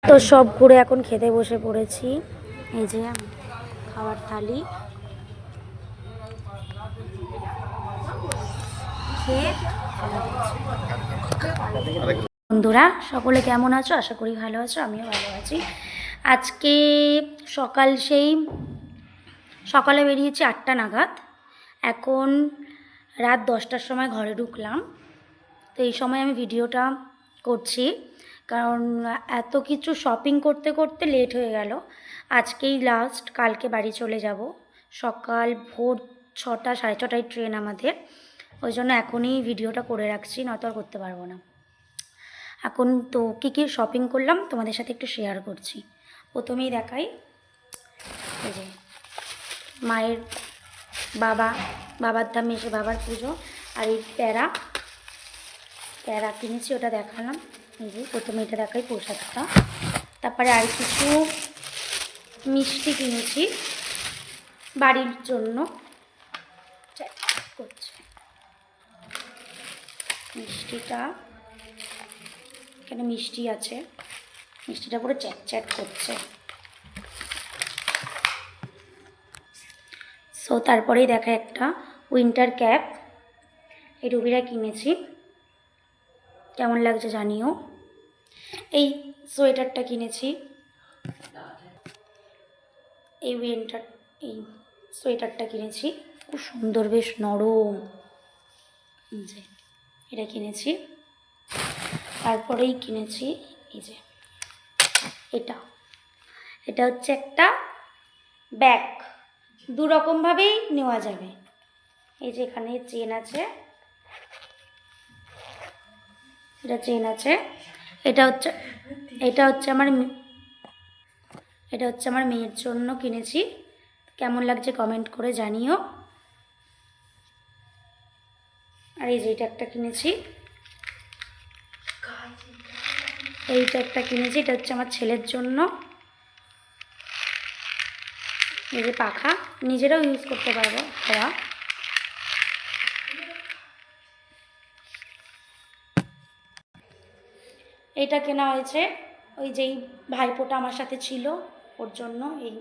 তো সব ঘুরে এখন খেতে বসে পড়েছি। এই যে খাবার থালি বন্ধুরা সকলে কেমন আছো? আশা করি ভালো আছো, আমিও ভালো আছি। আজকে সকালে বেরিয়েছি 8টা নাগাদ, এখন রাত 10টার সময় ঘরে ঢুকলাম। তো এই সময় আমি ভিডিওটা করছি কারণ এত কিছু শপিং করতে করতে লেট হয়ে গেল। আজকেই লাস্ট, কালকে বাড়ি চলে যাব। সকাল ভোর 6টা 6:30টায় ট্রেন আমাদের, ওই জন্য এখনই ভিডিওটা করে রাখছি, নয়তো আর করতে পারবো না। এখন তো কী কী শপিং করলাম তোমাদের সাথে একটু শেয়ার করছি। প্রথমেই দেখাই, এই যে মায়ের বাবার দামে এসে বাবার পুজো, আর এই প্যারা কিনেছি, ওটা দেখালাম। এই যে প্রথমে এটা দেখাই, প্রসাদটা। তারপরে আর কিছু মিষ্টি কিনেছি বাড়ির জন্য। মিষ্টিটা এখানে মিষ্টি আছে, মিষ্টিটা পুরো চ্যাট করছে। সো তারপরেই দেখা একটা উইন্টার ক্যাপ, এই রুবিরা কিনেছি, কেমন লাগছে জানিও। এই সোয়েটারটা কিনেছি, এই সোয়েটারটা কিনেছি, খুব সুন্দর, বেশ নরম, যে এটা কিনেছি। তারপরেই কিনেছি এই যে এটা হচ্ছে একটা ব্যাগ, দু রকমভাবেই নেওয়া যাবে। এই যে এখানে চেন আছে, এটা চেন আছে। এটা হচ্ছে আমার মেয়ের জন্য কিনেছি, কেমন লাগছে কমেন্ট করে জানিও। আর এই যে এটা একটা কিনেছি, এটা হচ্ছে আমার ছেলের জন্য। এই যে পাখা, নিজেরাও ইউজ করতে পারবো ওরা। এইটা কেনা হয়েছে ওই যেই ভাইপোটা আমার সাথে ছিল ওর জন্য, এই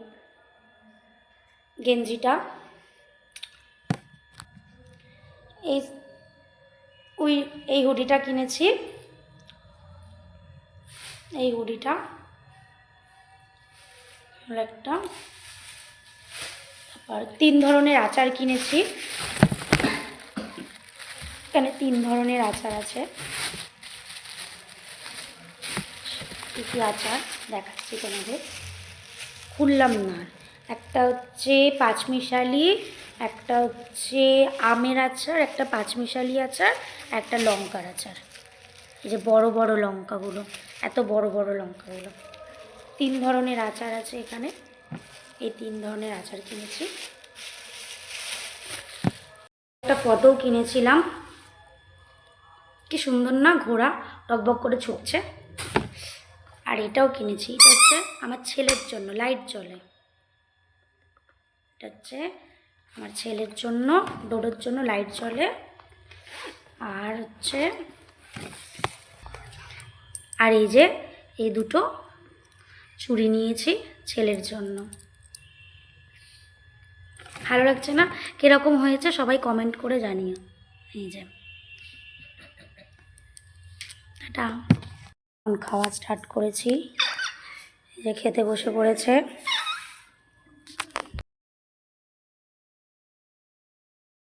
গেঞ্জিটা। এই হুডিটা কিনেছি, এই হুডিটা একটা। তারপর 3 ধরনের আচার কিনেছি, এখানে 3 ধরনের আচার আছে। কী কী আচার দেখাচ্ছি তোমাদের, খুললাম না। একটা হচ্ছে পাঁচমিশালি, একটা হচ্ছে আমের আচার, একটা পাঁচমিশালি আচার, একটা লঙ্কার আচার। এই যে বড় বড় লঙ্কাগুলো, এত বড় বড় লঙ্কাগুলো। 3 ধরনের আচার আছে এখানে, এই 3 ধরনের আচার কিনেছি। একটা ফটোও কিনেছিলাম, কি সুন্দর না, ঘোড়া টকবক করে ছুটছে। আর এটাও কিনেছি, এটা হচ্ছে আমার ছেলের জন্য, লাইট জ্বলে। এটা হচ্ছে আমার ছেলের জন্য, ডোডোর জন্য লাইট জ্বলে। আর হচ্ছে এই যে এই দুটো চুড়ি নিয়েছি ছেলের জন্য। ভালো লাগছে না? কীরকম হয়েছে সবাই কমেন্ট করে জানিও। এই যে এটা খাওয়া স্টার্ট করেছি, এই যে খেতে বসে পড়েছে।